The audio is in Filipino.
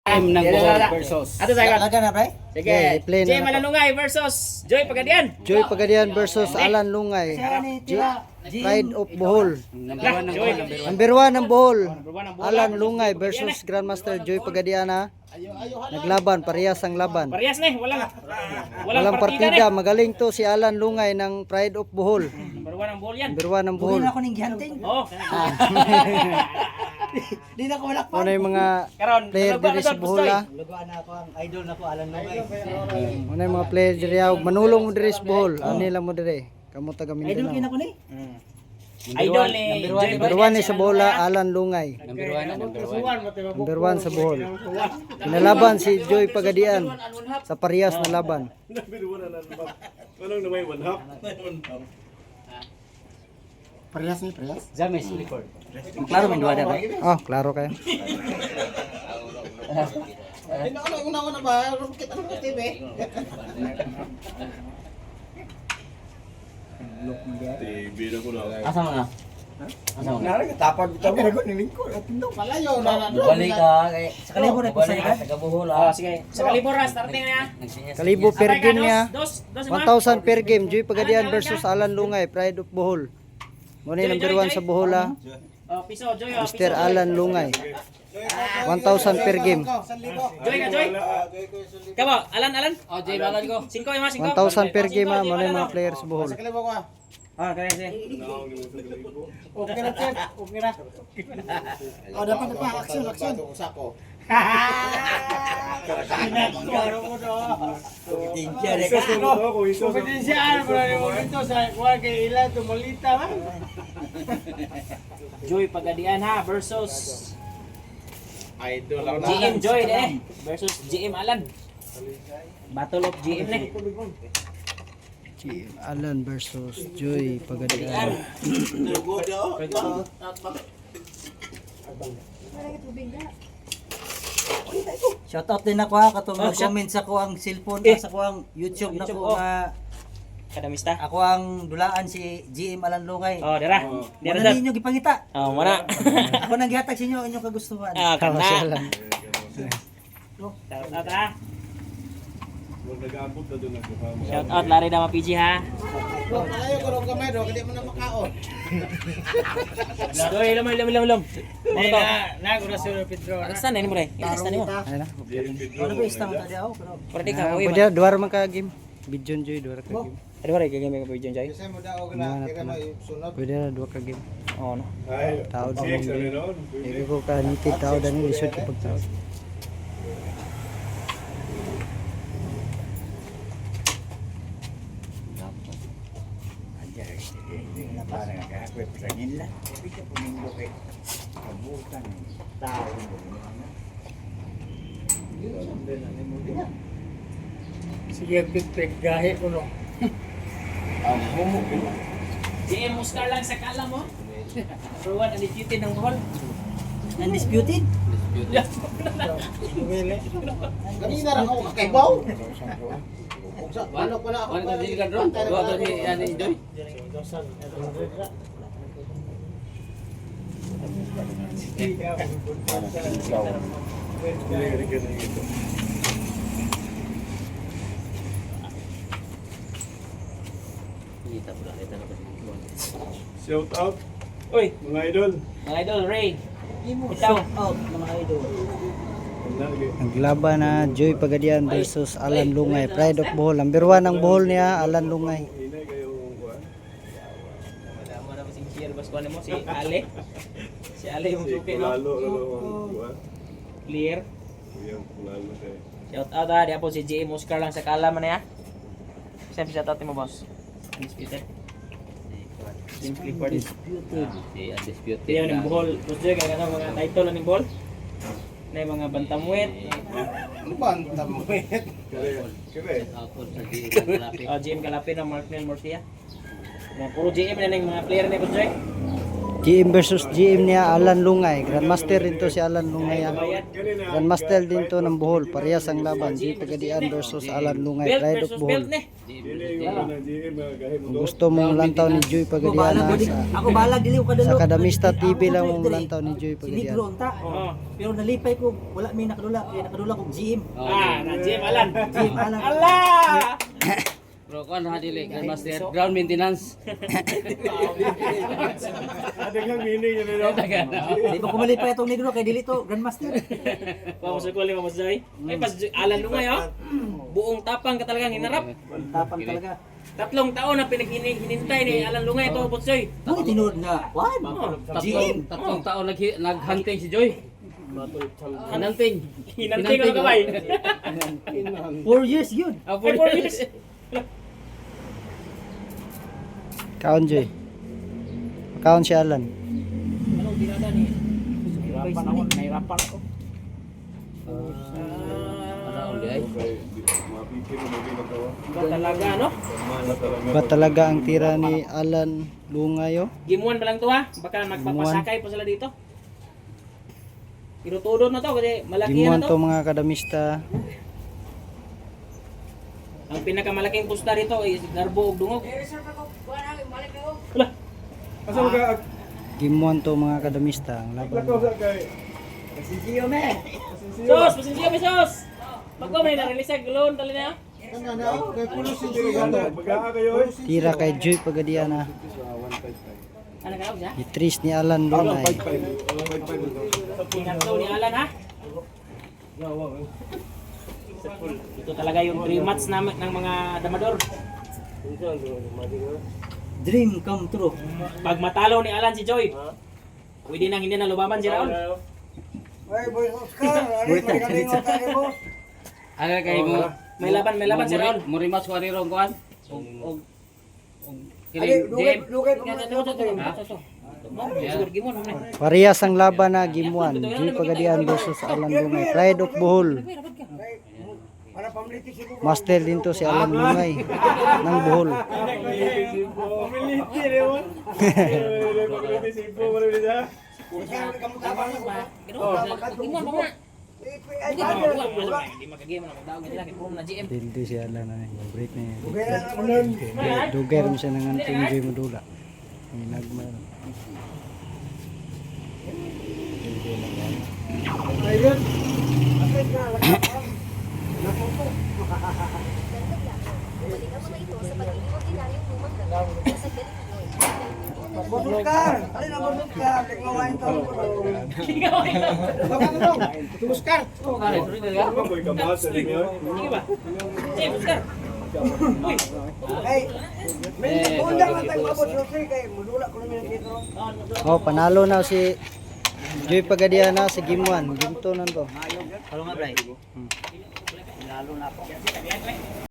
Team ng Bohol versus Ato sa Laga na, pre? Sige. i-play na Jay na po. Malalungay versus Joy Pagadian. Joy Pagadian versus Alan Lungay. Pride of Bohol. number 1 ng Bohol, number 1. Number 1 ng Bohol. Number 1 ang bola. Alan Lungay versus Grandmaster Joy Pagadiana. Naglaban, parehas ang laban. Parehas na eh, Walang partida, magaling to si Alan Lungay ng Pride of Bohol. Number 1 ang ball yan. Number 1 ng Bohol. Buhin ako ng gihanting. Oh. Di na ko malakpan. Ano yung mga Karon, player nalagwa diri na sa doon, Bohol Pustoy. ha? Luguan na ako ang idol na ko, Alan Lungay. Ano yung mga player diri ha? Manulong mo diri sa Bohol. Ano nila mo diri? Kamu taga Idol Mindanao. kina ko ni. Idol ni Joy Number 1 ni sa Bohol ha, Alan Lungay. Number 1. Number 1 sa Bohol. Pinalaban si Joy Pagadian sa parehas na laban. Parehas ni, parehas. James record. Klaro man duwa ba? Oh, klaro kayo. Una ba? Kita na TV. Asa mo na? Asa mo na? Nara ka tapad bitaw ko ni lingkod at tindog. Palayo na. Balik ka kay Sa kalibo na balik sa ka sa Bohol Oh, ah. sige. Sa kalibor na starting na. Nagsinya. Kalibo per game niya. Dos 1,000 per game. Joy Pagadian versus Alan Lungay, Pride of Bohol. Muna yung number 1 sa Bohol ha. Oh, piso Joy, oh, Mr. piso. Alan Lungay. 1,000 per game. Joy ka Joy. Kamo, Alan. Oh, Jay balag ko. 5 yung mga 5. 1,000 per game ha. Muna yung mga players sa Bohol. Ah, kaya sige. Okay na, chef. Okay na. Oh, dapat pa action. Usako. Joy Pagadian ha versus GM Joy versus GM Alan. Battle of GM na. Alan versus Joy Pagadian. Shoutout din ako ha, katong nag-comment sa ko ang cellphone, sa ko ang YouTube na ko nga Kadamista. ako ang dulaan si GM Alan Lungay. Oh, dara. Dara Muna dara. ninyo gipangita. Oh, mana. Ako nang gihatag sa inyo inyong kagustuhan. Ah, Tama si kana. Alan. Shout out ha. Shout out lari na PG ha. Malayo ko ron kamay do, kadi mo na makaon. Joy, lom. Na gura si Pedro. Saan na mo re? Saan mo? Ayun na. Ano ba istang tadi ako? Pwede ka uwi. Pwede duwar man ka game. Bidyon Joy, duwar ka game. Ano ba rin gagawin ko Joy? Kasi mo daw Mga na pwede na duwar ka game. Oo no. Tao daw mong game. Hindi ko ka nitid tao daw ni lisod kapag tao. Sige, pipig gahi ko no. GM Oscar lang sa kala mo. For what undisputed ng Bohol. Undisputed? Kanina ra ako kakaibaw. Ano pala ako? Ano to dili ka ron? Duwa to ni ani Joy. Kita pula kita dapat. Shout out Uy, mga idol. mga idol Ray. Shout out mga idol. Naglaban na Joy Pagadian versus Alan Lungay, Pride of Bohol. Number 1 ang Bohol niya, Alan Lungay. Inay kayo kuan. Wala mo na si Kier Bascuan mo si Ale. Si Ale yung Si suki no. Kulalo ang kuan. Clear. Yung Kulalo kay. Shout out ha, di po si GM Oscar lang sa kala man ya. Siyempre shout out mo boss. Undisputed. Team Clifford. Si undisputed. Yan yung Bohol. Gusto nyo kaya mga title na yung Bohol. Na yung mga bantamwet. Ano ba ang tamuet? Kare. Output sa di kalapit. GM Kalapin ng Mark Nel Morcia. Mga puro GM na yung mga player na yung Bohol. GM versus GM niya Alan Lungay. Grandmaster din to si Alan Lungay. Grandmaster din to ng Bohol. Parehas ang laban. Joy Pagadian versus Alan Lungay. Belt Pride of versus Bohol. belt ni. Dili yung unang GM kahit Kung gusto mong lantaw ni Joy Pagadian Ako bahala dili ko kadalo. sa Kadamista TV lang mong lantaw ni Joy Si Negro Pagadian. unta. Pero nalipay ko wala may nakadula, kaya nakadula ko GM. Na GM Alan. GM Alan. Ala! Bro, kuan ha dili Grandmaster ground maintenance. Adaghang meaning yun no. Di ba ko malipay itong Negro kay dili to Grandmaster. Vamos sa kuli, vamos Joy. Ay, pas Alan Lungay oh. Buong tapang ka talagang hinarap. Tapan talaga. 3 taon na hinintay ni Alan Lungay ito, Butsoy. Ano tinuod na? What? Tatlong taon naghunting si Joy. Hinanting. Hinantay ko na kamay. 4 years yun. Ay, 4 years. Kaon Joy. Kaon si Alan. Anong tirada ni? Nahirapan ako. Ano uli ay? Mapipin mo ginagawa. Ba talaga, no? Mana talaga. Ba talaga ang tira ni Alan Lungayo? Gimuan ba lang to ha? Baka magpapasakay pa sila dito. Pero todo na to kasi malaki Gimuan na to to. mga kadamista. Ang pinakamalaking pusta rito ay Darbo ug Dungog. Wala. Asa ka Gimuan to mga kadamista ang laban. lakaw sa kay Sos, pasensya mi sos. Pagko may na-release gulon tali na. Mag-aa kayo eh. Tira kay Joy Pagadian na. Ano ka siya? Itris ni Alan Lungay. Ingat daw ni Alan ha. Ito talaga yung 3 match namin ng mga damador. Dream come true. Pag matalo ni Alan si Joy, pwede nang hindi na lumaban si Raul. Aga kay mo. May laban si Raul. Muri mas ko rirong kuan. Og kini Parehas ang laban na Gimuan. Joy Pagadian versus Alan Lungay. Pride of Bohol. Master din to si Alan Lungay ng Bohol. Pamiliti rin mo. Pamiliti sipo mo rin siya. Hindi si Alan na break na yan. Duger mo siya ng anting Joy Modula. Nagma. Boy kabas sa inyo. Sige ba? Sige, Oscar. Uy. Oh, panalo na si Joy Pagadian na si Gimuan. Ginto na to. Halo nga, Bray. Lalo na ako.